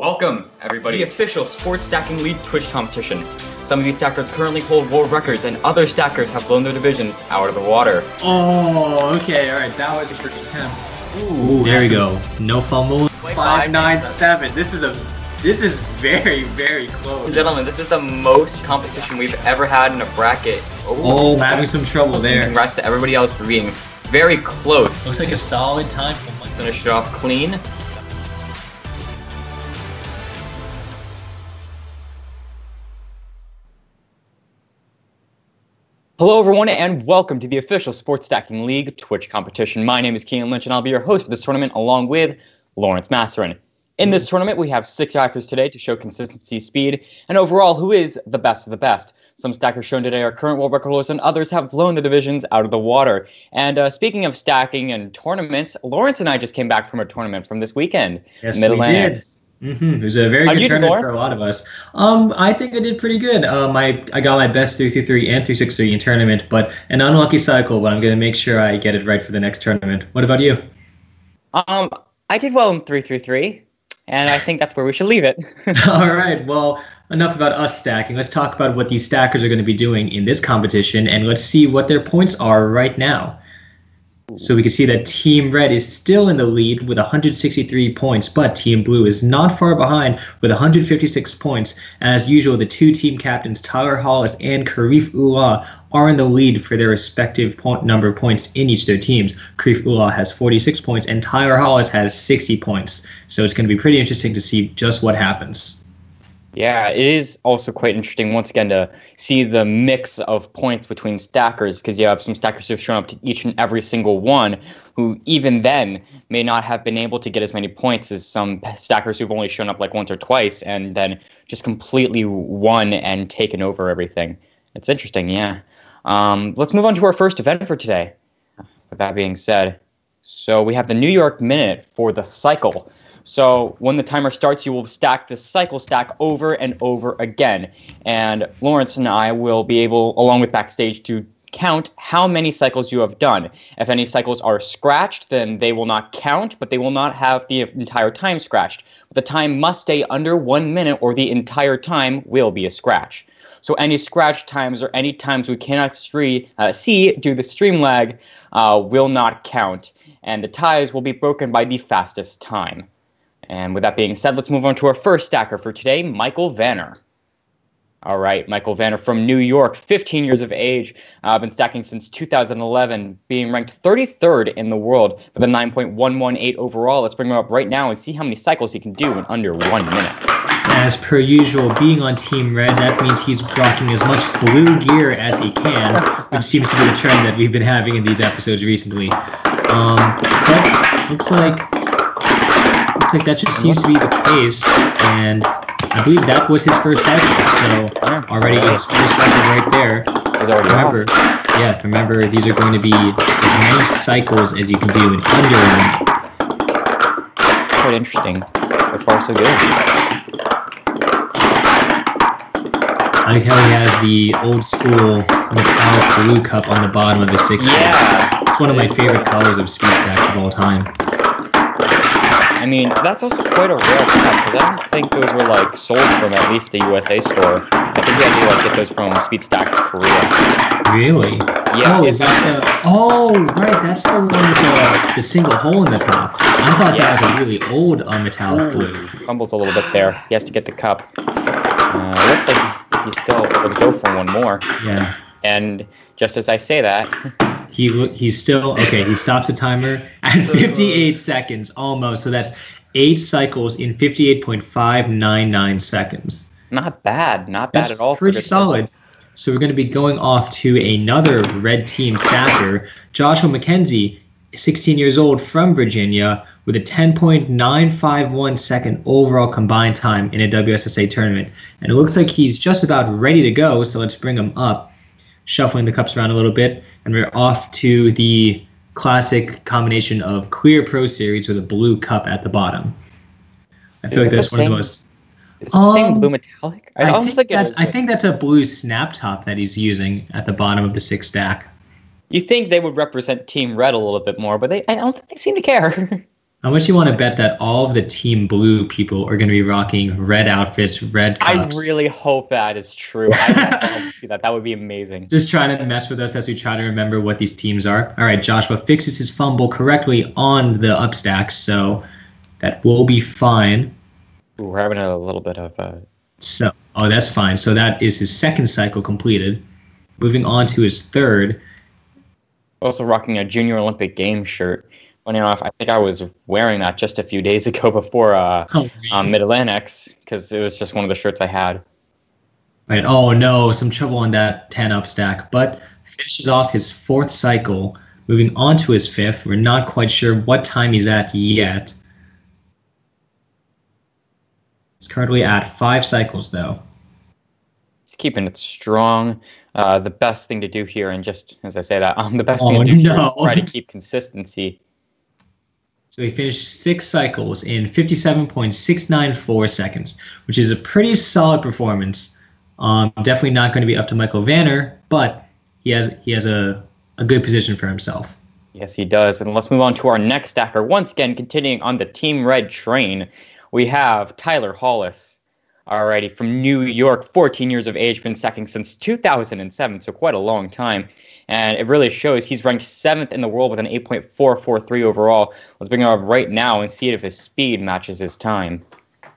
Welcome, everybody. The official Sports Stacking League Twitch competition. Some of these stackers currently hold world records, and other stackers have blown their divisions out of the water. Oh, okay, alright, that was the first attempt. Ooh, there we go. No fumble. 597. This is very, very close. Gentlemen, this is the most competition we've ever had in a bracket. Oh, having some trouble there. Congrats to everybody else for being very close. Looks like a solid time. Finish it off clean. Hello everyone and welcome to the official Sports Stacking League Twitch competition. My name is Keenan Lynch and I'll be your host for this tournament along with Lawrence Masserin. In this tournament we have 6 stackers today to show consistency, speed, and overall who is the best of the best. Some stackers shown today are current world record holders and others have blown the divisions out of the water. And speaking of stacking and tournaments, Lawrence and I just came back from a tournament from this weekend. Yes, we did. It was a very good tournament for a lot of us. I think I did pretty good. I got my best 3-3 and 3-6-3 in tournament, but an unlucky cycle, but I'm going to make sure I get it right for the next tournament. What about you? I did well in 3-3-3, and I think that's where we should leave it. All right, well, enough about us stacking. Let's talk about what these stackers are going to be doing in this competition, and let's see what their points are right now. So we can see that Team Red is still in the lead with 163 points, but Team Blue is not far behind with 156 points. As usual, the two team captains, Tyler Hollis and Karif Ullah, are in the lead for their respective number of points in each of their teams. Karif Ullah has 46 points and Tyler Hollis has 60 points. So it's going to be pretty interesting to see just what happens. Yeah, it is also quite interesting, once again, to see the mix of points between stackers, because you have some stackers who have shown up to each and every single one, who even then may not have been able to get as many points as some stackers who've only shown up like once or twice, and then just completely won and taken over everything. It's interesting, yeah. Let's move on to our first event for today. With that being said, so we have the New York Minute for the cycle. So when the timer starts, you will stack the cycle stack over and over again. And Lawrence and I will be able, along with Backstage, to count how many cycles you have done. If any cycles are scratched, then they will not count, but they will not have the entire time scratched. But the time must stay under 1 minute or the entire time will be a scratch. So any scratch times or any times we cannot see due to the stream lag will not count. And the ties will be broken by the fastest time. And with that being said, let's move on to our first stacker for today, Michael Vanner. All right, Michael Vanner from New York, 15 years of age, been stacking since 2011, being ranked 33rd in the world with a 9.118 overall. Let's bring him up right now and see how many cycles he can do in under 1 minute. As per usual, being on Team Red, that means he's rocking as much blue gear as he can, which seems to be the trend that we've been having in these episodes recently. But looks like that just seems to be the case, and I believe that was his first cycle, so already his first cycle right there. Remember, these are going to be as many cycles as you can do in under 1 minute. Quite interesting. So far, so good. I like how he has the old school metallic blue cup on the bottom of the 6 stack. Yeah. It's one of my favorite colors of speed stacks of all time. I mean, that's also quite a rare cup, because I don't think those were, like, sold from at least the USA store. I think you had to, like, get those from Speedstacks Korea. Really? Yeah. Oh, is that the... Oh, right, that's the one with the single hole in the top. I thought that was a really old metallic blue. Fumbles a little bit there. He has to get the cup. Looks like he's still able to go for one more. Yeah. And just as I say that... He's still okay. He stops the timer at 58 seconds almost. So that's 8 cycles in 58.599 seconds. Not bad. Not bad at all. That's pretty solid. So we're going to be going off to another red team stacker, Joshua McKenzie, 16 years old from Virginia, with a 10.951 second overall combined time in a WSSA tournament. And it looks like he's just about ready to go. So let's bring him up. Shuffling the cups around a little bit, and we're off to the classic combination of clear Pro Series with a blue cup at the bottom. I feel like that's one of the most... Is it the same blue metallic? I think that's a blue snap top that he's using at the bottom of the 6 stack. You think they would represent Team Red a little bit more, but I don't think they seem to care. How much you want to bet that all of the Team Blue people are going to be rocking red outfits, red cups? I really hope that is true. I would love to see that. That would be amazing. Just trying to mess with us as we try to remember what these teams are. All right, Joshua fixes his fumble correctly on the upstack, so that will be fine. Ooh, we're having a little bit of Oh, that's fine. So that is his second cycle completed. Moving on to his third. Also rocking a Junior Olympic Games shirt. Funny enough, I think I was wearing that just a few days ago before Mid-Atlantics, because it was just one of the shirts I had. Right. Oh no, some trouble on that 10 up stack, but finishes off his fourth cycle. Moving on to his fifth. We're not quite sure what time he's at yet. He's currently at 5 cycles though. He's keeping it strong. The best thing to do here, and just as I say that, the best thing to do here is try to keep consistency. So he finished 6 cycles in 57.694 seconds, which is a pretty solid performance. Definitely not going to be up to Michael Vanner, but he has a good position for himself. Yes, he does. And let's move on to our next stacker. Once again, continuing on the Team Red train, we have Tyler Hollis. Alrighty, from New York, 14 years of age, been stacking since 2007, so quite a long time. And it really shows he's ranked 7th in the world with an 8.443 overall. Let's bring him up right now and see if his speed matches his time.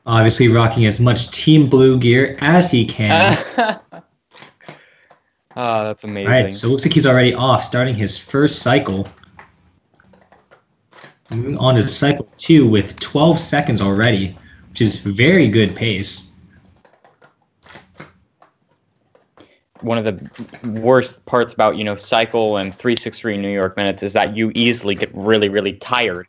Obviously rocking as much Team Blue gear as he can. Oh, that's amazing. All right, so it looks like he's already off, starting his first cycle. Moving on to cycle 2 with 12 seconds already, which is very good pace. One of the worst parts about, cycle and 363 New York minutes is that you easily get really, really tired.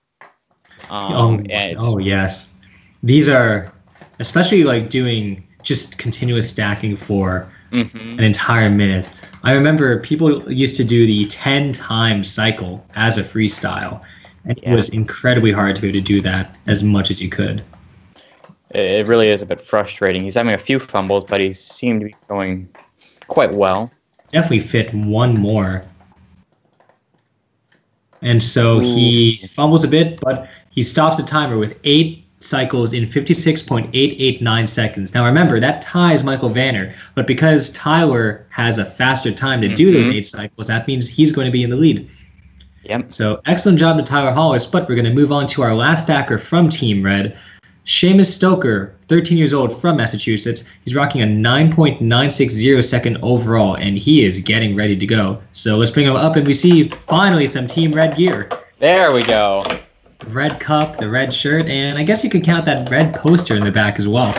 Yes. These are, especially like doing just continuous stacking for an entire minute. I remember people used to do the 10-time cycle as a freestyle, and it was incredibly hard to be able to do that as much as you could. It really is a bit frustrating. He's having a few fumbles, but he seemed to be going quite well. Definitely fit one more. And so he fumbles a bit, but he stops the timer with 8 cycles in 56.889 seconds. Now remember, that ties Michael Vanner, but because Tyler has a faster time to do those 8 cycles, that means he's going to be in the lead. Yep. So excellent job to Tyler Hollis, but we're going to move on to our last stacker from Team Red. Seamus Stoker, 13 years old from Massachusetts. He's rocking a 9.960 second overall, and he is getting ready to go. So let's bring him up, and we see finally some Team Red gear. There we go. Red cup, the red shirt, and I guess you could count that red poster in the back as well.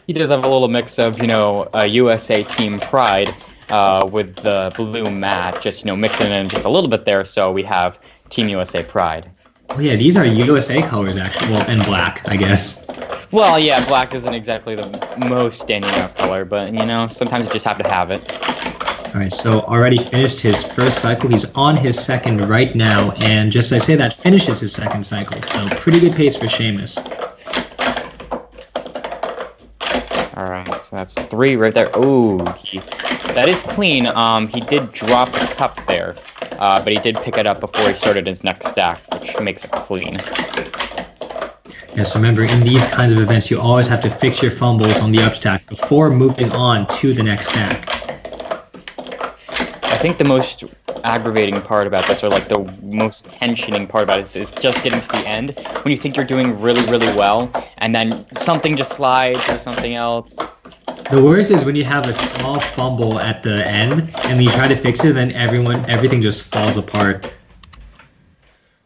He does have a little mix of, USA Team Pride with the blue mat, just, mixing in just a little bit there, so we have Team USA Pride. Oh yeah, these are USA colors actually, well, and black, I guess. Well, yeah, black isn't exactly the most standing out color, but, sometimes you just have to have it. All right, so already finished his first cycle. He's on his second right now, and just as I say, that finishes his second cycle. So pretty good pace for Seamus. All right, so that's 3 right there. Ooh, that is clean. He did drop the cup there, but he did pick it up before he started his next stack, which makes it clean. Yes, remember, in these kinds of events, you always have to fix your fumbles on the upstack before moving on to the next stack. I think the most aggravating part about this, or like the most tensioning part about it, is just getting to the end when you think you're doing really, really well, and then something just slides or something else. The worst is when you have a small fumble at the end, and you try to fix it, and then everything just falls apart.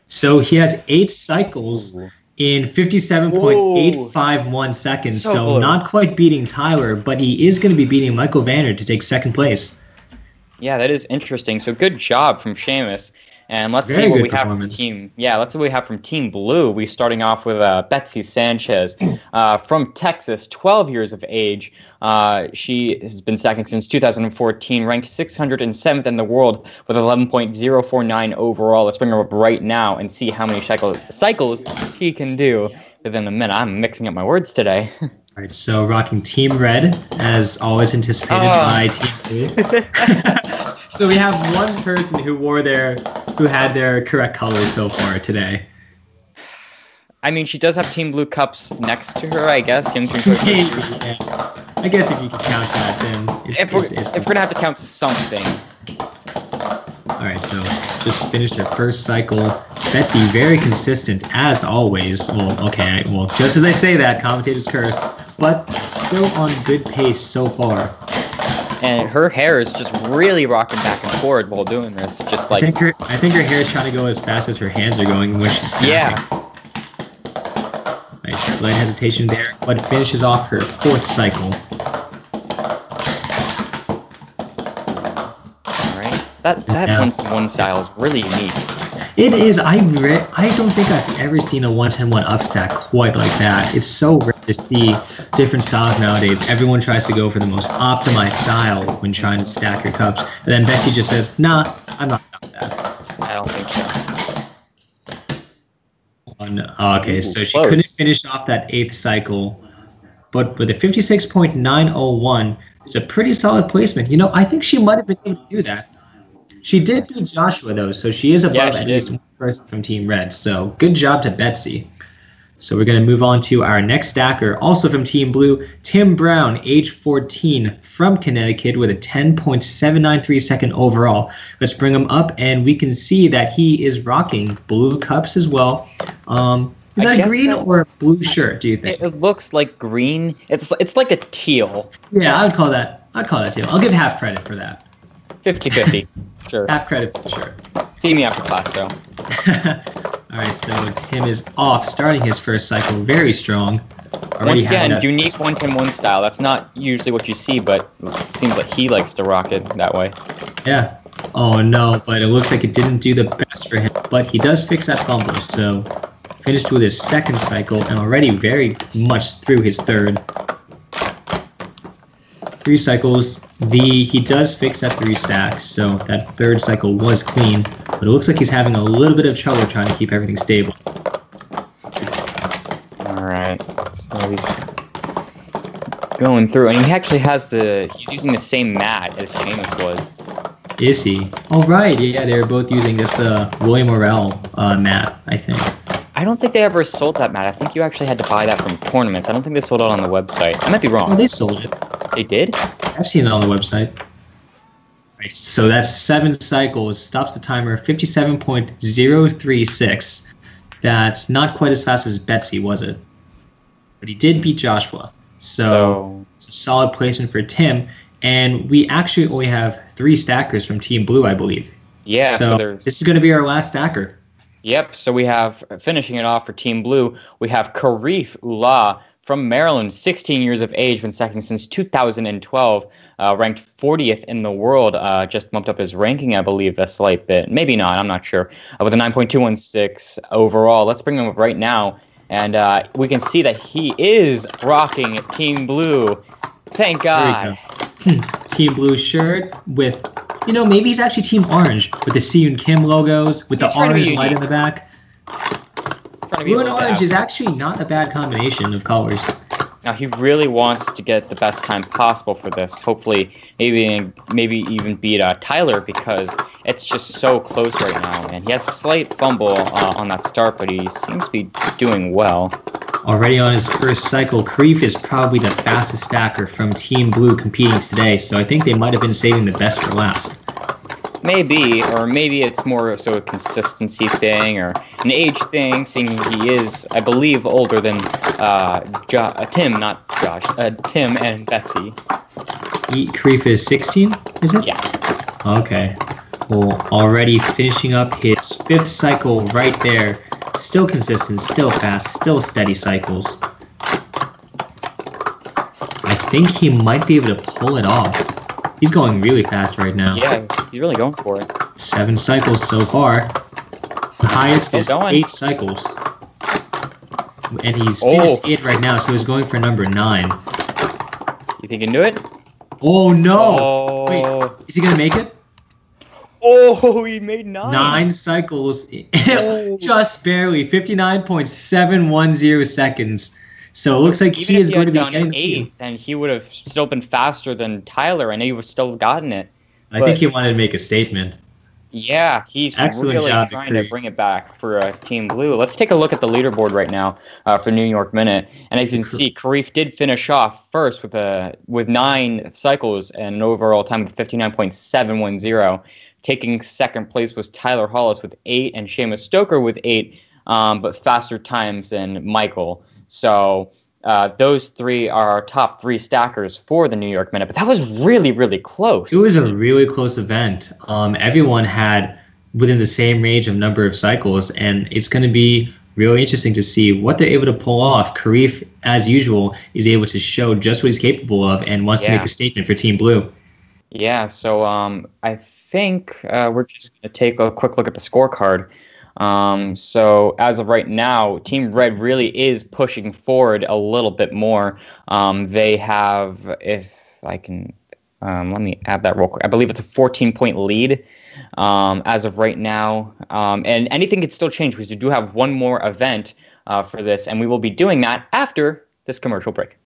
So he has 8 cycles in 57.851 seconds, so not quite beating Tyler, but he is going to be beating Michael Vanner to take second place. Yeah, that is interesting. So good job from Seamus. And let's see what we have from Team. Yeah, let's see what we have from Team Blue. We're starting off with Betsy Sanchez from Texas, 12 years of age. She has been stacking since 2014, ranked 607th in the world with 11.049 overall. Let's bring her up right now and see how many cycles she can do within a minute. I'm mixing up my words today. All right, so rocking Team Red, as always anticipated by Team Blue. So we have one person who had their correct colors so far today. I mean, she does have Team Blue cups next to her, I guess. Yeah. I guess if you can count that, then If we're gonna have to count something. All right, so just finished her first cycle. Betsy, very consistent as always. Well, okay, well, just as I say that, commentator's curse, but still on good pace so far. And her hair is just really rocking back and forward while doing this. Just like I think her hair is trying to go as fast as her hands are going when she's snapping. yeah. Right, slight hesitation there, but finishes off her fourth cycle. All right. That Yeah. 1-1 style is really unique. It is. I don't think I've ever seen a 1-10-1 upstack quite like that. It's so rare to see different styles nowadays. Everyone tries to go for the most optimized style when trying to stack your cups. And then Bessie just says, nah, I'm not about that. I don't think so. Oh, no. Okay, so she close. couldn't finish off that 8th cycle. But with a 56.901, it's a pretty solid placement. You know, I think she might have been able to do that. She did beat Joshua, though, so she is above at least one person from Team Red. So good job to Betsy. So we're going to move on to our next stacker, also from Team Blue, Tim Brown, age 14, from Connecticut, with a 10.793 second overall. Let's bring him up, and we can see that he is rocking blue cups as well. Is that a green or a blue shirt, do you think? It looks like green. It's like a teal. Yeah, I'd call that teal. I'll give half credit for that. 50-50. Sure. Half credit for sure. See me after class, though. All right, so Tim is off, starting his first cycle very strong. Once again, unique 1-10-1 style. That's not usually what you see, but it seems like he likes to rock it that way. Yeah. Oh no, but it looks like it didn't do the best for him. But he does fix that fumble, so finished with his second cycle and already very much through his third. 3 cycles. He does fix that 3 stacks, so that third cycle was clean. But it looks like he's having a little bit of trouble trying to keep everything stable. Alright, so he's going through, and he actually has he's using the same mat as Seamus was. Is he? Oh right, yeah, they were both using this William Morrell mat, I think. I don't think they ever sold that mat. I think you actually had to buy that from tournaments. I don't think they sold it on the website. I might be wrong. Oh, they sold it. They did? I've seen it on the website. Right, so that's 7 cycles, stops the timer 57.036. That's not quite as fast as Betsy, was it? But he did beat Joshua. So it's a solid placement for Tim. And we actually only have 3 stackers from Team Blue, I believe. Yeah, so this is going to be our last stacker. Yep, so we have, finishing it off for Team Blue, we have Karif Ullah from Maryland, 16 years of age, been second since 2012, ranked 40th in the world, just bumped up his ranking, I believe, a slight bit. Maybe not, I'm not sure. With a 9.216 overall. Let's bring him up right now, and we can see that he is rocking Team Blue. Thank God. Team Blue shirt with, you know, maybe he's actually Team Orange with the Seyoon Kim logos, with the orange light in the back. Blue and orange is actually not a bad combination of colors. Now he really wants to get the best time possible for this. Hopefully, maybe even beat Tyler, because it's just so close right now. And he has a slight fumble on that start, but he seems to be doing well. Already on his first cycle, Karif is probably the fastest stacker from Team Blue competing today, so I think they might have been saving the best for last. Maybe, or maybe it's more so a consistency thing or an age thing, seeing he is, I believe, older than Tim, not Josh, Tim and Betsy. Karif is 16, is it? Yes. Okay. Well, already finishing up his 5th cycle right there. Still consistent, still fast, still steady cycles. I think he might be able to pull it off. He's going really fast right now. Yeah, he's really going for it. 7 cycles so far. The highest is 8 cycles. And he's finished 8 right now, so he's going for number 9. You think he can do it? Oh no! Oh. Wait, is he gonna make it? Oh, he made 9. 9 cycles. Oh. Just barely. 59.710 seconds. So it looks like he is going to be getting 8, and he would have still been faster than Tyler. I know he would have still gotten it. I think he wanted to make a statement. Yeah, he's Excellent really job, trying to Kareef. bring it back for Team Blue. Let's take a look at the leaderboard right now for New York Minute. And as you can see, Kareef did finish off first with 9 cycles and an overall time of 59.710. Taking second place was Tyler Hollis with 8 and Seamus Stoker with 8, but faster times than Michael. So those 3 are our top 3 stackers for the New York Minute, but that was really, really close. It was a really close event. Everyone had within the same range of number of cycles, and it's going to be really interesting to see what they're able to pull off. Kareef, as usual, is able to show just what he's capable of and wants to make a statement for Team Blue. Yeah, so I think we're just going to take a quick look at the scorecard. So as of right now, Team Red really is pushing forward a little bit more. They have, if I can, let me add that real quick. I believe it's a 14-point lead as of right now. And anything could still change because we do have one more event for this, and we will be doing that after this commercial break.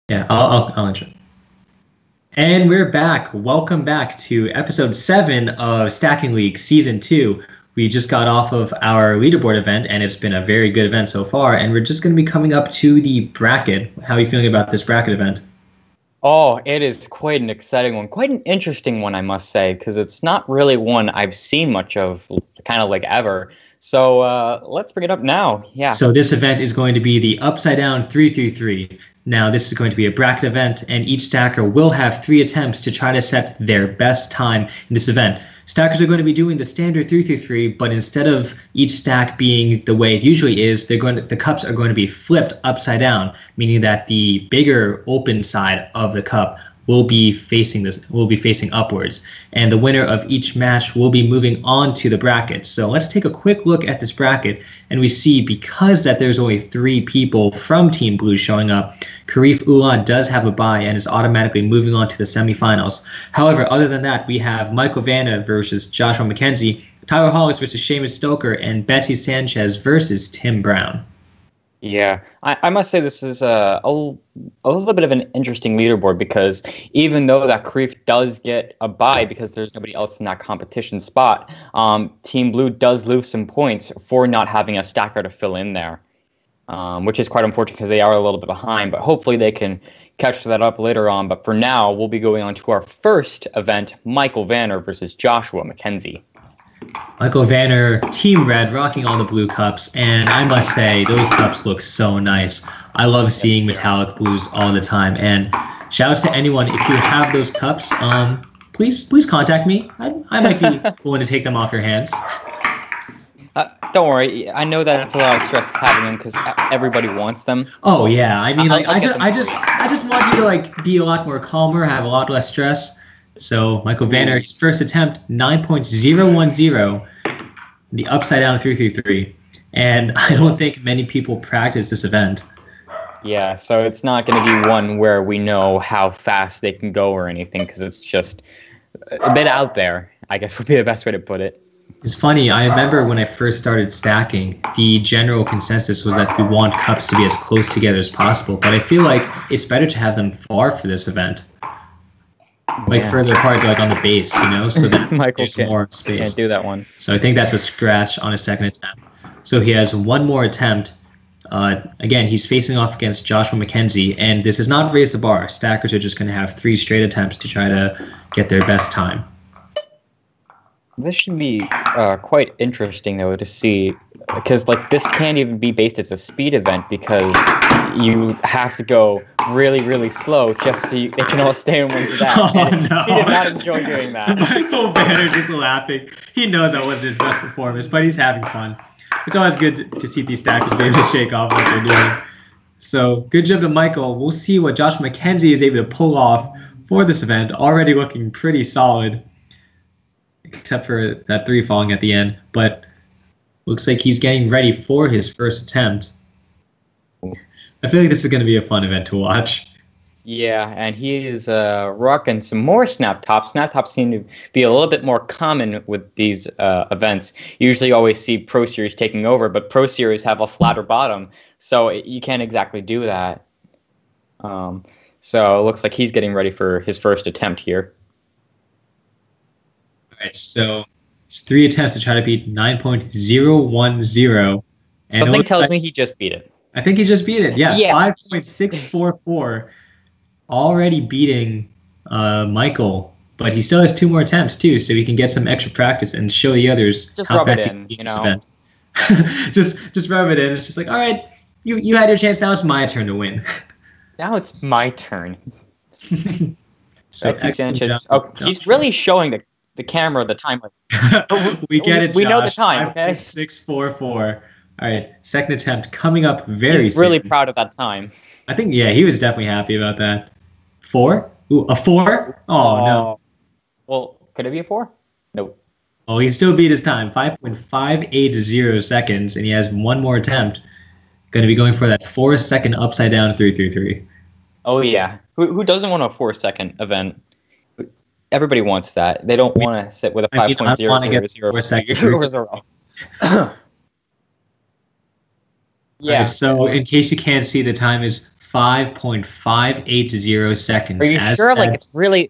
Yeah, I'll intro. And we're back. Welcome back to episode 7 of Stacking League Season 2. We just got off of our leaderboard event, and it's been a very good event so far. And we're just going to be coming up to the bracket. How are you feeling about this bracket event? Oh, it is quite an exciting one. Quite an interesting one, I must say, because it's not really one I've seen much of kind of like ever. So let's bring it up now. Yeah. So this event is going to be the Upside Down 3-3-3. Now, this is going to be a bracket event, and each stacker will have 3 attempts to try to set their best time in this event. Stackers are going to be doing the standard 3-3-3, but instead of each stack being the way it usually is, the cups are going to be flipped upside down, meaning that the bigger open side of the cup will be facing upwards, and the winner of each match will be moving on to the bracket. So let's take a quick look at this bracket, and we see because that there's only 3 people from Team Blue showing up, Kareef Ulan does have a bye and is automatically moving on to the semifinals. However, other than that, we have Michael Vanna versus Joshua McKenzie, Tyler Hollis versus Seamus Stoker, and Betsy Sanchez versus Tim Brown. Yeah, I must say this is a little bit of an interesting leaderboard because even though that Kareef does get a bye because there's nobody else in that competition spot, Team Blue does lose some points for not having a stacker to fill in there, which is quite unfortunate because they are a little bit behind, but hopefully they can catch that up later on. But for now, we'll be going on to our first event, Michael Vanner versus Joshua McKenzie. Michael Vanner, Team Red, rocking all the blue cups, and I must say, those cups look so nice. I love seeing metallic blues all the time, and shouts to anyone, if you have those cups, please contact me. I might be willing to take them off your hands. Don't worry, I know that it's a lot of stress having them because everybody wants them. Oh yeah, I mean, like I just want you to like be a lot more calmer, have a lot less stress. So Michael Vanner, his first attempt, 9.010, the upside down 3-3-3, and I don't think many people practice this event. Yeah, so it's not going to be one where we know how fast they can go or anything because it's just a bit out there, I guess would be the best way to put it. It's funny, I remember when I first started stacking, the general consensus was that we want cups to be as close together as possible, but I feel like it's better to have them far for this event. Like further apart, like on the base, you know, so that there's more space. Can't do that one. So I think that's a scratch on his second attempt. So he has one more attempt. Again, he's facing off against Joshua McKenzie, and this has not raised the bar. Stackers are just going to have 3 straight attempts to try to get their best time. This should be quite interesting, though, to see, because like this can't even be based as a speed event because you have to go really, really slow just so it can all stay in one stack. Oh, And no. He did not enjoy doing that. Michael Banner just laughing. He knows that wasn't his best performance, but he's having fun. It's always good to see these stackers be able to shake off what they're doing. So good job to Michael. We'll see what Josh McKenzie is able to pull off for this event. Already looking pretty solid, except for that 3 falling at the end. But looks like he's getting ready for his first attempt. I feel like this is going to be a fun event to watch. Yeah, and he is rocking some more snap tops. Snap tops seem to be a little bit more common with these events. You usually always see Pro Series taking over, but Pro Series have a flatter bottom, so you can't exactly do that. So it looks like he's getting ready for his first attempt here. All right, so it's 3 attempts to try to beat 9.010. Something tells me he just beat it. I think he just beat it. Yeah. 5.644. Already beating Michael, but he still has 2 more attempts too, so he can get some extra practice and show the others just how rub fast it in, he can you beat know. this event. just rub it in. It's just like, all right, you had your chance. Now it's my turn to win. Now it's my turn. So Alexis excellent Sanchez. job. He's really showing the camera the time. We get it. We know the Josh. time. Okay. 5.644. All right, second attempt coming up very He's soon. really proud of that time. I think he was definitely happy about that. 4? Ooh, a 4? Oh no. Well, could it be a 4? Nope. Oh, he still beat his time. 5.580 seconds, and he has 1 more attempt. Going to be going for that 4-second upside down 333. Oh yeah. Who doesn't want a 4-second event? Everybody wants that. They don't want to sit with a 5.000. Yeah. Right, so in case you can't see, the time is 5.580 seconds. Are you sure? It's really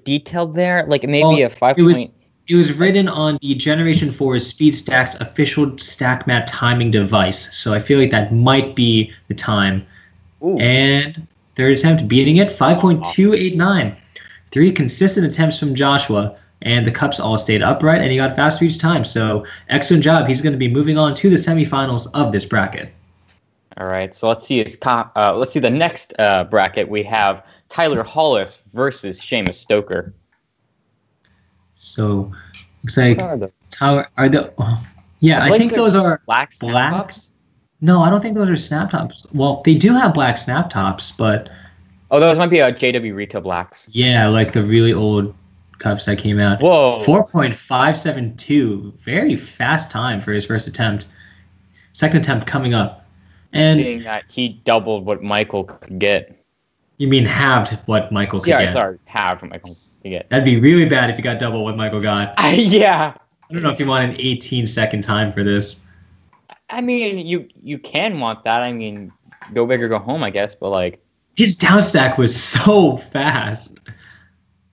detailed there. Like maybe a 5. It was written on the Generation 4 SpeedStack's official stack mat timing device. So I feel like that might be the time. Ooh. And third attempt beating it, 5.289. 3 consistent attempts from Joshua, and the cups all stayed upright, and he got faster each time. So excellent job. He's going to be moving on to the semifinals of this bracket. All right, so let's see the next bracket. We have Tyler Hollis versus Seamus Stoker. So looks like Tyler I think those are black snap tops. No, I don't think those are snap tops. Well, they do have black snap tops, but those might be JW Retail blacks. Yeah, like the really old cups that came out. Whoa. 4.572. Very fast time for his first attempt. Second attempt coming up. And seeing that he doubled what Michael could get. You mean halved what Michael could get? Sorry, halved what Michael could get. That'd be really bad if you got double what Michael got. Yeah. I don't know if you want an 18-second time for this. I mean, you can want that. I mean, go big or go home, I guess. But like, his down stack was so fast.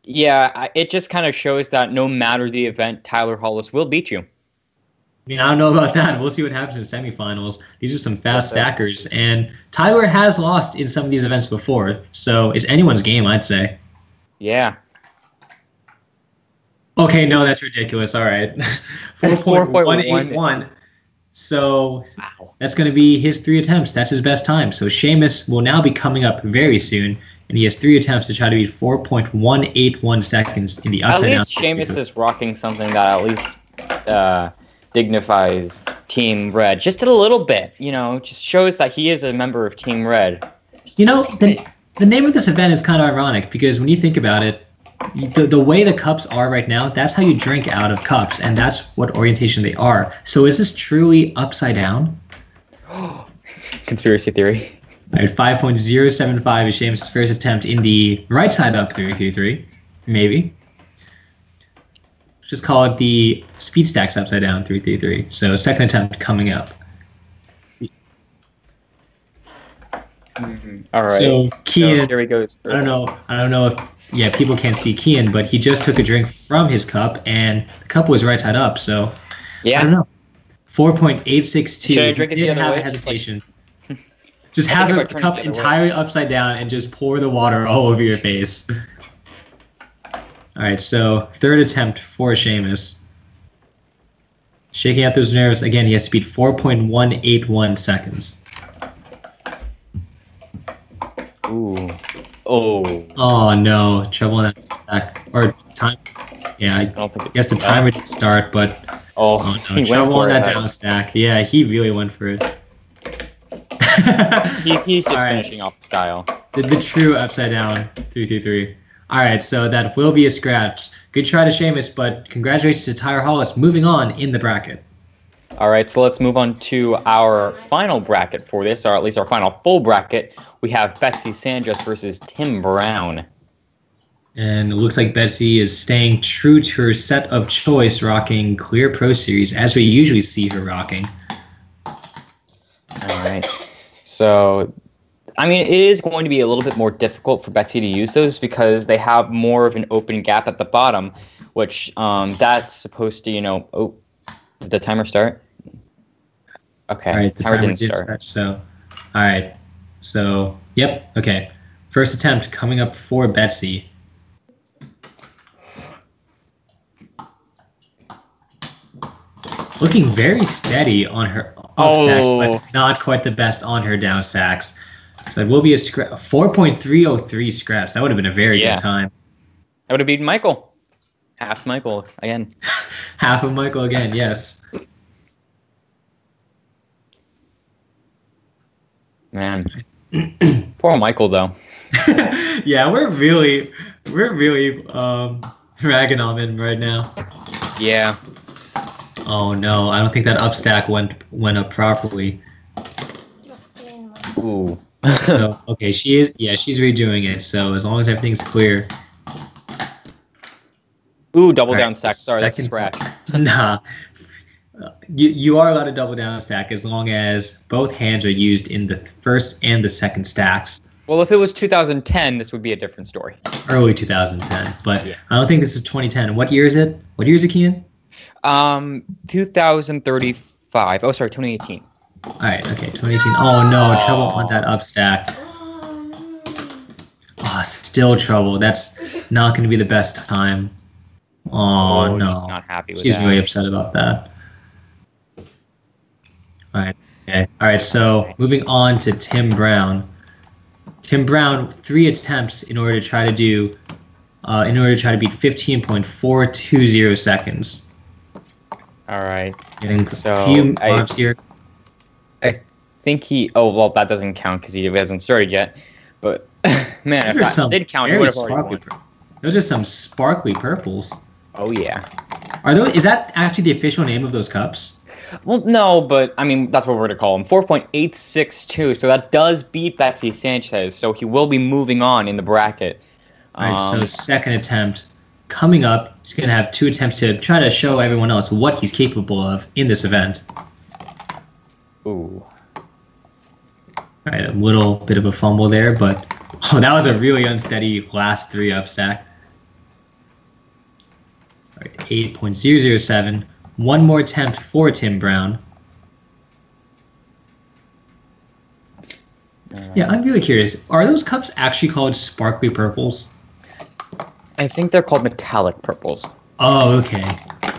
Yeah, it just kind of shows that no matter the event, Tyler Hollis will beat you. I mean, I don't know about that. We'll see what happens in semifinals. These are some fast stackers, and Tyler has lost in some of these events before, so it's anyone's game, I'd say. Yeah. Okay, no, that's ridiculous. All right. 4.181. So that's going to be his 3 attempts. That's his best time. So Seamus will now be coming up very soon, and he has 3 attempts to try to beat 4.181 seconds in the upside down. At least Seamus is rocking something that at least dignifies Team Red just a little bit. You know, just shows that he is a member of Team Red. You know, the name of this event is kind of ironic because when you think about it, the way the cups are right now, that's how you drink out of cups, and that's what orientation they are. So is this truly upside down? Conspiracy theory. All right, 5.075 is Seamus' first attempt in the right side up 333, maybe. Just call it the speed stacks upside down 333. So second attempt coming up. All right. So Kian, so here he goes. I don't know if people can't see Kian, but he just took a drink from his cup, and the cup was right side up. So yeah, I don't know. 4.862. Should I drink it the other way? Hesitation. Just have the cup entirely upside down and just pour the water all over your face. All right, so third attempt for Seamus. Shaking out those nerves. Again, he has to beat 4.181 seconds. Ooh. Oh. Oh no, trouble on that stack. Or time. Yeah, I don't think guess the timer didn't start, but Oh, no, he went trouble on for that it. down stack. Yeah, he really went for it. He's just All right. finishing off the style. The true upside down 333. All right, so that will be a scratch. Good try to Seamus, but congratulations to Tyler Hollis. Moving on in the bracket. All right, so let's move on to our final bracket for this, or at least our final full bracket. We have Betsy Sanchez versus Tim Brown. And it looks like Betsy is staying true to her set of choice, rocking Clear Pro Series, as we usually see her rocking. All right. So, I mean, it is going to be a little bit more difficult for Betsy to use those because they have more of an open gap at the bottom, which that's supposed to, oh, did the timer start? Okay, All right, the timer timer didn't did start. So, all right. So, yep, okay. First attempt coming up for Betsy. Looking very steady on her up stacks, but not quite the best on her down stacks. So it will be a 4.303 scraps. That would have been a very good time. That would have beaten Michael. Half Michael again. Half of Michael again, yes. Man. Poor Michael, though. Yeah, we're really ragging on him right now. Yeah. Oh no, I don't think that up stack went up properly. Ooh. So okay, she's redoing it. So as long as everything's clear. Ooh, double All down right, stack. Sorry, that's a second- scratch. Nah. You are allowed to double down stack as long as both hands are used in the first and the second stacks. Well, if it was 2010, this would be a different story. Early 2010, but Yeah. I don't think this is 2010. What year is it? What year is it, Kian? 2035. Oh, sorry, 2018. All right, okay, 2018. Oh no, trouble on that up stack. Oh, still trouble. That's not going to be the best time. Oh no, She's not happy with she's that. really upset about that. All right, okay. All right, so moving on to Tim Brown. Tim Brown, 3 attempts in order to try to do, in order to try to beat 15.420 seconds. All right. Getting So, a few marks here. I think he. Oh, well, that doesn't count because he hasn't started yet. But man, Those are if some that did count, he very would have already sparkly won. Those are some sparkly purples. Oh yeah. Are those? Is that actually the official name of those cups? Well, no, but I mean that's what we're gonna call him. 4.862. So that does beat Betsy Sanchez. So he will be moving on in the bracket. All right, so second attempt coming up. He's going to have 2 attempts to try to show everyone else what he's capable of in this event. Ooh. All right, a little bit of a fumble there, but that was a really unsteady last 3 up stack. All right, 8.007. One more attempt for Tim Brown. Yeah, I'm really curious. Are those cups actually called sparkly purples? I think they're called metallic purples. Oh, okay.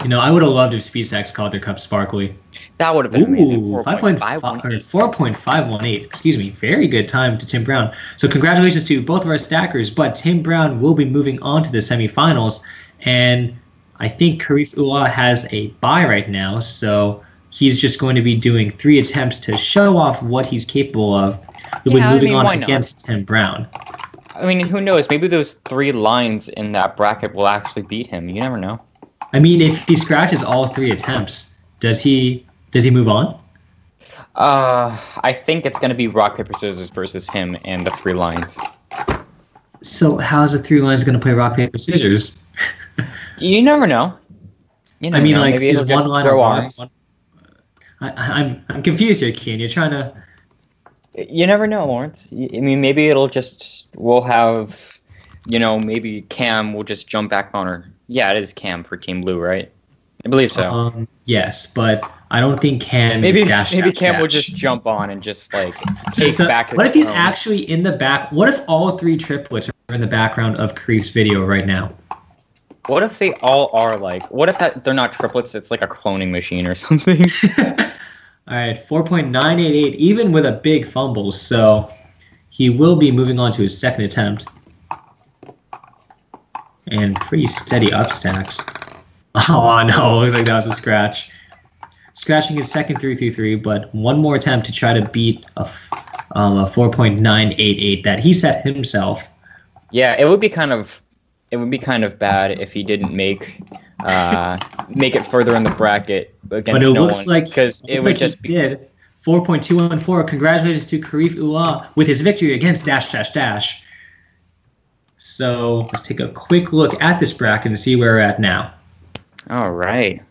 You know, I would have loved if SpeedStacks called their cups sparkly. That would have been amazing. 4.518. 4.518. Excuse me. Very good time to Tim Brown. So congratulations to both of our stackers, but Tim Brown will be moving on to the semifinals, and I think Karif Ula has a bye right now, so he's just going to be doing 3 attempts to show off what he's capable of. He'll be moving on against Tim Brown. I mean, who knows? Maybe those 3 lines in that bracket will actually beat him. You never know. I mean, if he scratches all 3 attempts, does he move on? I think it's going to be rock, paper, scissors versus him and the 3 lines. So how's the 3 lines going to play rock, paper, scissors? You never know. You never I mean, know. like, Maybe is it'll one just line throw or arms. I'm confused here, Kian. You're trying to... You never know, Lawrence. I mean, maybe we'll have, maybe Cam will just jump back on her. Yeah, it is Cam for Team Blue, right? I believe so. Yes, but I don't think Cam maybe is dash, maybe dash, Cam dash. will just jump on and just take back his What if he's throne. actually in the back? What if all 3 triplets are in the background of Karif's video right now? What if they all are what if they're not triplets, it's like a cloning machine or something? All right, 4.988, even with a big fumble. So He will be moving on to his second attempt. And pretty steady up stacks. Oh, no, looks like that was a scratch. Scratching his second 333, but one more attempt to try to beat a 4.988 that he set himself. Yeah, it would be kind of bad if he didn't make it further in the bracket against but it no looks one, like because it would just be. Did 4.214. Congratulations to Karif Ua with his victory against Dash Dash Dash. So let's take a quick look at this bracket and see where we're at now. All right.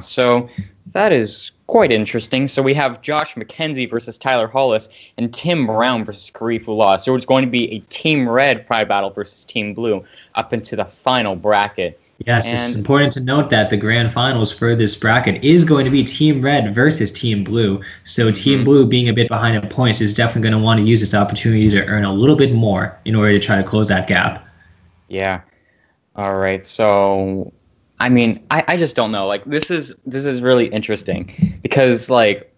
So that is quite interesting. So we have Josh McKenzie versus Tyler Hollis and Tim Brown versus Karif Ula. So it's going to be a Team Red Pride Battle versus Team Blue up into the final bracket. Yes, it's important to note that the grand finals for this bracket is going to be Team Red versus Team Blue. So Team Blue, being a bit behind in points, is definitely going to want to use this opportunity to earn a little bit more in order to try to close that gap. Yeah. All right. So, I mean, I just don't know. Like, this is really interesting because, like,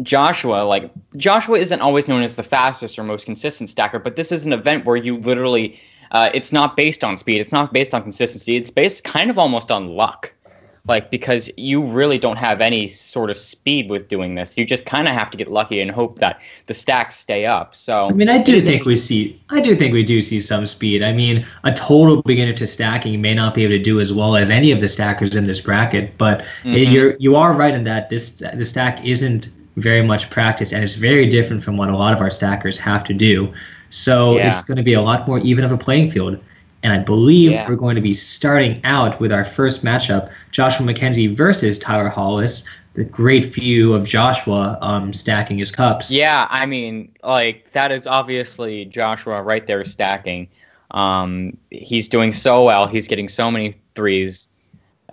Joshua isn't always known as the fastest or most consistent stacker, but this is an event where you literally it's not based on speed. It's not based on consistency. It's based kind of almost on luck. Like, because you really don't have any sort of speed with doing this. You just kind of have to get lucky and hope that the stacks stay up. So, I mean, I do think we do see some speed. I mean, a total beginner to stacking may not be able to do as well as any of the stackers in this bracket, but you are right in that the stack isn't very much practice, and it's very different from what a lot of our stackers have to do. So it's going to be a lot more even of a playing field. And I believe we're going to be starting out with our first matchup, Joshua McKenzie versus Tyler Hollis. The great view of Joshua stacking his cups. Yeah, I mean, like, that is obviously Joshua right there stacking. He's doing so well. He's getting so many threes.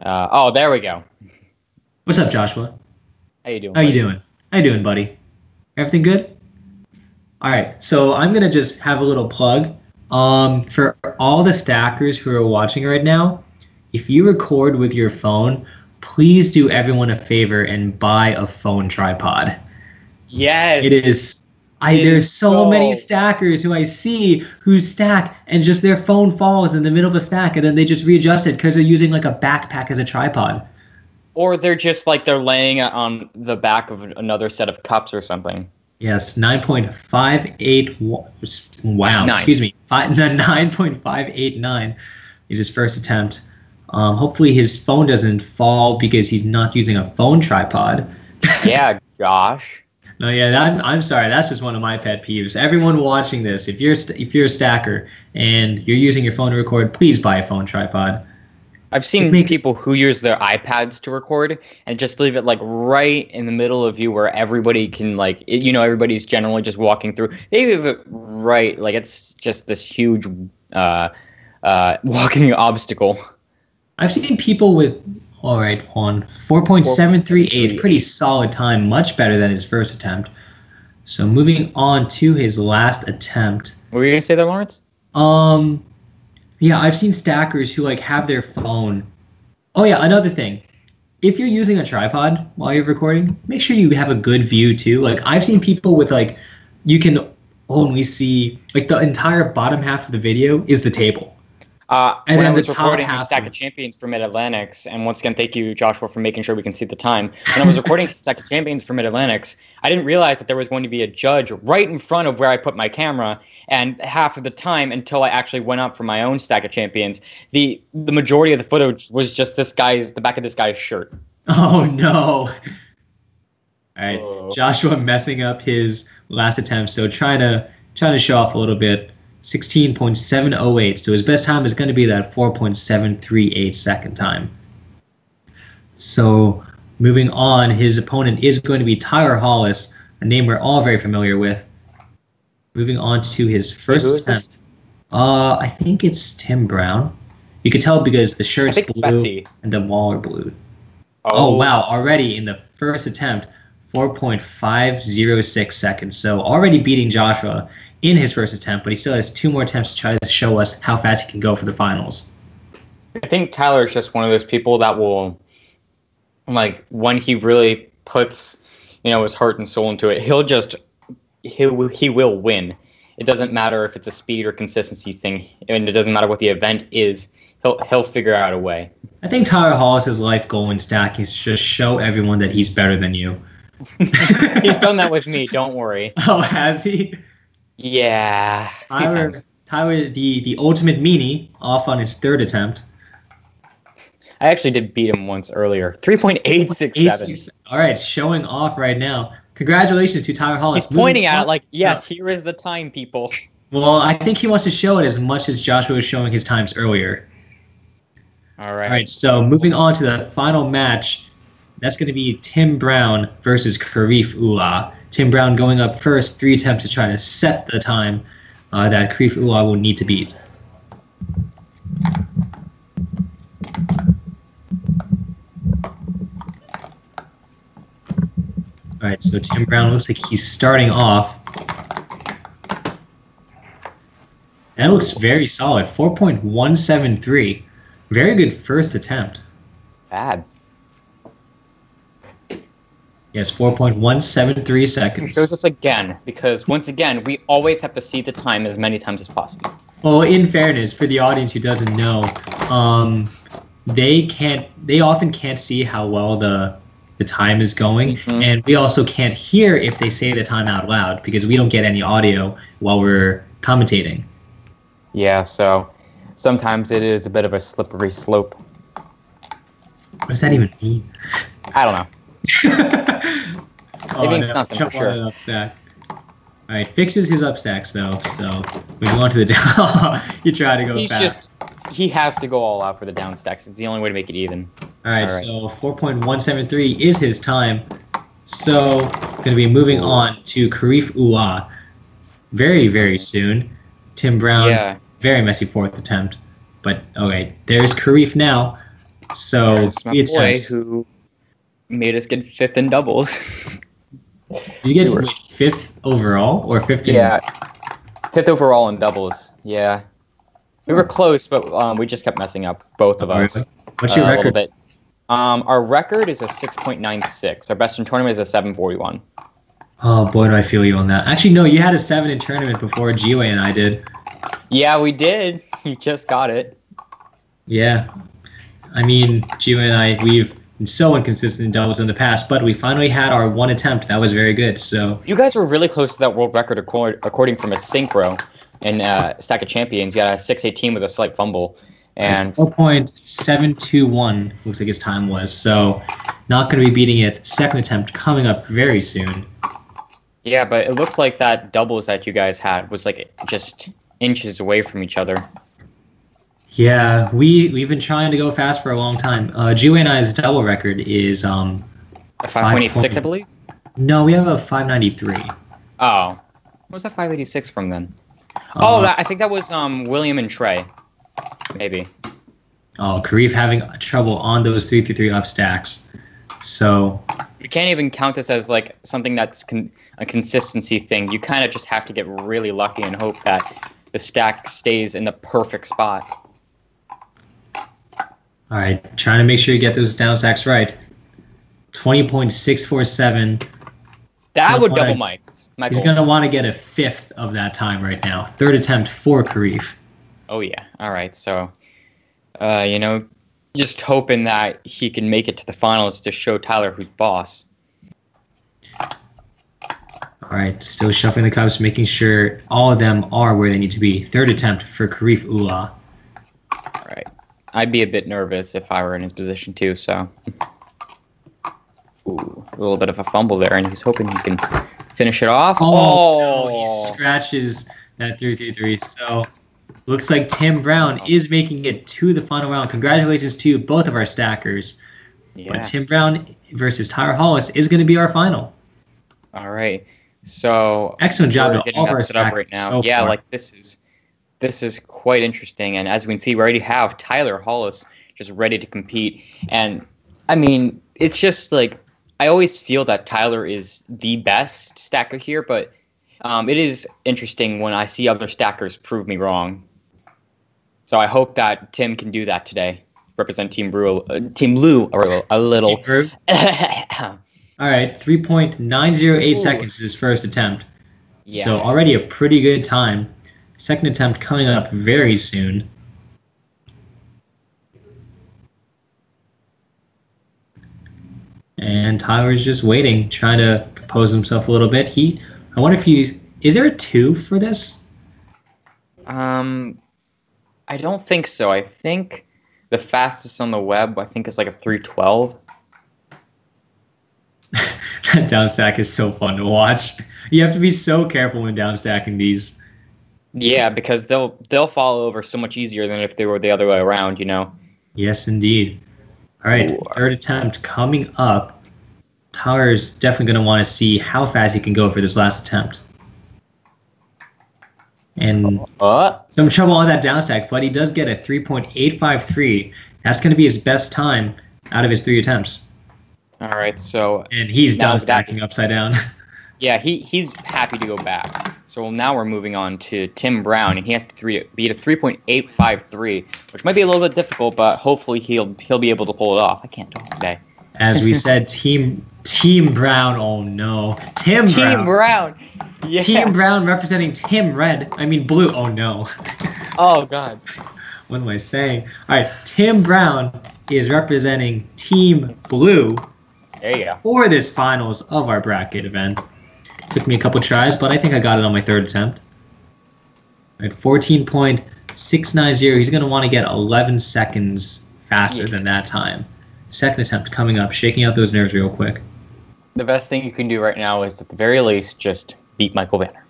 Oh, there we go. What's up, Joshua? How you doing? How you doing, buddy? Everything good? All right, so I'm going to just have a little plug. For all the stackers who are watching right now, if you record with your phone, please do everyone a favor and buy a phone tripod. Yes. It is. There's so many stackers who I see who stack and just their phone falls in the middle of a stack and then they just readjust it because they're using like a backpack as a tripod. Or they're just like they're laying it on the back of another set of cups or something. Yes, 9.58. Wow, excuse me. 9.589 is his first attempt. Hopefully his phone doesn't fall because he's not using a phone tripod. Yeah, Josh. No, yeah, I'm sorry. That's just one of my pet peeves. Everyone watching this, if you're a stacker and you're using your phone to record, please buy a phone tripod. I've seen people who use their iPads to record and just leave it like right in the middle of you where everybody can everybody's generally just walking through. They leave it right, like it's just this huge walking obstacle. I've seen people with, all right, on 4.738, pretty solid time, much better than his first attempt. So moving on to his last attempt. What were you going to say there, Lawrence? Yeah, I've seen stackers who like have their phone. Oh yeah, another thing. If you're using a tripod while you're recording, make sure you have a good view too. Like I've seen people with like, you can only see like the entire bottom half of the video is the table. And when I was recording Stack of Champions for Mid-Atlantics, and once again, thank you, Joshua, for making sure we can see the time. When I was recording Stack of Champions for Mid-Atlantics, I didn't realize that there was going to be a judge right in front of where I put my camera, and half of the time until I actually went up for my own Stack of Champions, the majority of the footage was just the back of this guy's shirt. Oh, no. All right, Joshua messing up his last attempt, so trying to show off a little bit. 16.708. So his best time is going to be that 4.738 second time. So moving on, his opponent is going to be Tyler Hollis, a name we're all very familiar with. Moving on to his first attempt. I think it's Tim Brown. You can tell because the shirt's blue Betsy. And the wall are blue. Oh, wow. Already in the first attempt, 4.506 seconds. So already beating Joshua in his first attempt, but he still has 2 more attempts to try to show us how fast he can go for the finals. I think Tyler is just one of those people that will, like, when he really puts, his heart and soul into it, he'll just he will win. It doesn't matter if it's a speed or consistency thing, and it doesn't matter what the event is. He'll figure out a way. I think Tyler Hollis' life goal in stacking is to just show everyone that he's better than you. He's done that with me. Don't worry. Oh, has he? Yeah. A few times. Tyler, the ultimate meanie, off on his third attempt. I actually did beat him once earlier. 3.867. All right, showing off right now. Congratulations to Tyler Hollis. He's pointing at it like, yes, here is the time, people. Well, I think he wants to show it as much as Joshua was showing his times earlier. All right. All right, so moving on to the final match. That's going to be Tim Brown versus Karif Ullah. Tim Brown going up first, 3 attempts to try to set the time that Karif Ullah will need to beat. All right, so Tim Brown looks like he's starting off. That looks very solid, 4.173. Very good first attempt. Bad. Yes, 4.173 seconds. It shows us again, because once again, we always have to see the time as many times as possible. Well, in fairness, for the audience who doesn't know, they often can't see how well the time is going, and we also can't hear if they say the time out loud because we don't get any audio while we're commentating. Yeah, so sometimes it is a bit of a slippery slope. What does that even mean? I don't know. It means something for sure. All right, fixes his upstacks though, so we go on to the down. You try to go fast. He has to go all out for the down stacks. It's the only way to make it even. All right, so 4.173 is his time. So going to be moving on to Karif Ullah very, very soon. Tim Brown, very messy fourth attempt. But, okay, there's Karif now. So, there's my boy who made us get 5th in doubles. Did you get 5th overall or 5th in... Yeah, 5th overall in doubles, yeah. We were close, but we just kept messing up, both of us. What's your record? A little bit. Our record is a 6.96. Our best in tournament is a 7.41. Oh, boy, do I feel you on that. Actually, no, you had a 7 in tournament before G-Way and I did. Yeah, we did. You just got it. Yeah. I mean, G-Way and I, we've been so inconsistent in doubles in the past, but we finally had our 1 attempt. That was very good, so... You guys were really close to that world record according from a synchro. In Stack of Champions, you got a 6.18 with a slight fumble. And 4.721 looks like his time was, so not going to be beating it. Second attempt coming up very soon. Yeah, but it looked like that doubles that you guys had was like just inches away from each other. Yeah, we've been trying to go fast for a long time. G-Way and I's double record is a 5.86, I believe? No, we have a 593. Oh. What was that 586 from then? I think that was William and Trey. Maybe. Oh, Karif having trouble on those 3-3 up stacks. So you can't even count this as like something that's a consistency thing. You kind of just have to get really lucky and hope that the stack stays in the perfect spot. All right, trying to make sure you get those down stacks right. 20.647. That would double Mike. He's going to want to get a 5th of that time right now. Third attempt for Karif. Oh, yeah. All right. So, just hoping that he can make it to the finals to show Tyler who's boss. All right. Still shuffling the cups, making sure all of them are where they need to be. Third attempt for Karif Ullah. All right. I'd be a bit nervous if I were in his position, too, so... Ooh, a little bit of a fumble there, and he's hoping he can... finish it off. Oh, no, he scratches that 3-3-3. So, looks like Tim Brown is making it to the final round. Congratulations to both of our stackers. Yeah. But Tim Brown versus Tyler Hollis is going to be our final. All right. So excellent job to all of our stackers right now. So far. Like this is quite interesting. And as we can see, we already have Tyler Hollis just ready to compete. And I mean, it's just like. I always feel that Tyler is the best stacker here, but it is interesting when I see other stackers prove me wrong. So I hope that Tim can do that today. Represent Team Lou a little. Team All right, 3.908 seconds is his first attempt. Yeah. So already a pretty good time. Second attempt coming up very soon. And Tyler's just waiting, trying to compose himself a little bit. I wonder if he's... Is there a 2 for this? I don't think so. I think the fastest on the web, I think, is like a 312. That downstack is so fun to watch. You have to be so careful when downstacking these. Yeah, because they'll fall over so much easier than if they were the other way around, you know? Yes, indeed. All right, third attempt coming up. Tyler's definitely going to want to see how fast he can go for this last attempt. And some trouble on that downstack, but he does get a 3.853. That's going to be his best time out of his 3 attempts. All right, so... And he's downstacking upside down. Yeah, he's happy to go back. So now we're moving on to Tim Brown, and he has to beat a 3.853, which might be a little bit difficult, but hopefully he'll be able to pull it off. I can't talk today. As we said, Team Brown. Oh no, Tim Brown. Yeah. Team Brown representing Team Blue. Oh no. Oh god. What am I saying? All right, Tim Brown is representing Team Blue. There you go. For this finals of our bracket event. Took me a couple tries, but I think I got it on my 3rd attempt. At 14.690, he's going to want to get 11 seconds faster than that time. Second attempt coming up, shaking out those nerves real quick. The best thing you can do right now is, at the very least, just beat Michael Vanner.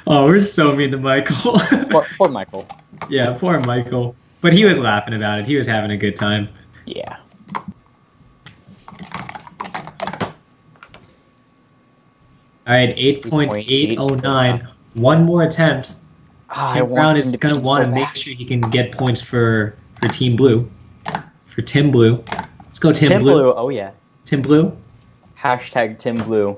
Oh, we're so mean to Michael. Poor Michael. Yeah, poor Michael. But he was laughing about it. He was having a good time. Yeah. All right, 8.809. One more attempt. Tim Brown is going to want to make sure he can get points for Team Blue. For Tim Blue. Let's go, Tim Blue. Oh, yeah. Tim Blue. Hashtag Tim Blue.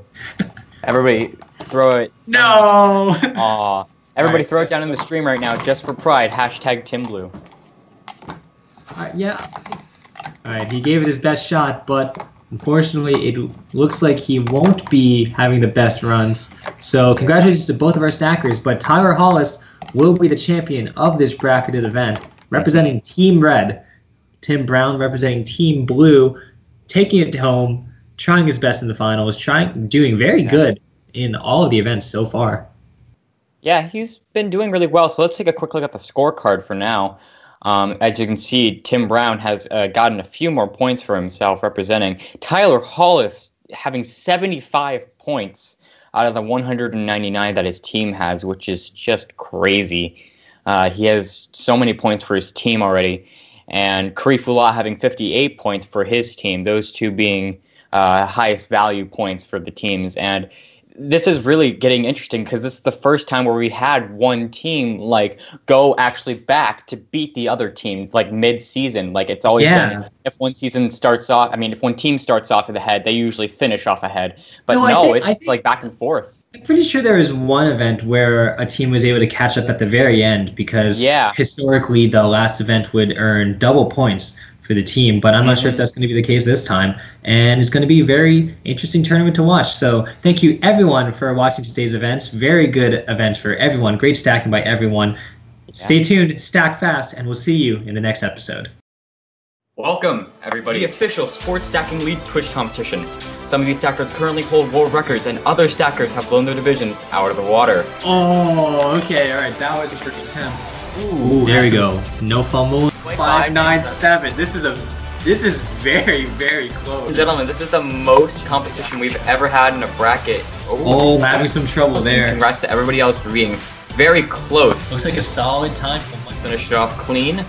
Everybody throw it. No! Aw. Everybody throw it down in the stream right now just for pride. Hashtag Tim Blue. Yeah. All right, he gave it his best shot, but unfortunately, it looks like he won't be having the best runs. So congratulations to both of our stackers, but Tyler Hollis will be the champion of this bracketed event, representing Team Red. Tim Brown representing Team Blue, taking it home, trying his best in the finals, doing very good in all of the events so far. Yeah, he's been doing really well. So let's take a quick look at the scorecard for now. As you can see, Tim Brown has gotten a few more points for himself, representing Tyler Hollis, having 75 points out of the 199 that his team has, which is just crazy. He has so many points for his team already. And Karifullah having 58 points for his team, those two being highest value points for the teams. And this is really getting interesting because this is the first time where we had one team go actually back to beat the other team mid-season. It's always been, if one team starts off at the head, they usually finish off ahead. But it's back and forth. I'm pretty sure there was one event where a team was able to catch up at the very end because historically the last event would earn double points for the team, but I'm not sure if that's going to be the case this time, and it's going to be a very interesting tournament to watch. So thank you everyone for watching today's events. Very good events for everyone. Great stacking by everyone. Stay tuned, stack fast, and we'll see you in the next episode. Welcome, everybody. The official Sports Stacking League Twitch competition. Some of these stackers currently hold world records, and other stackers have blown their divisions out of the water. Oh, okay, alright, that was the first attempt. Ooh, there we go. No fumble. 597. This is very, very close. Gentlemen, this is the most competition we've ever had in a bracket. Oh, having some trouble there. Congrats to everybody else for being very close. Looks like a solid time. Finish it off clean.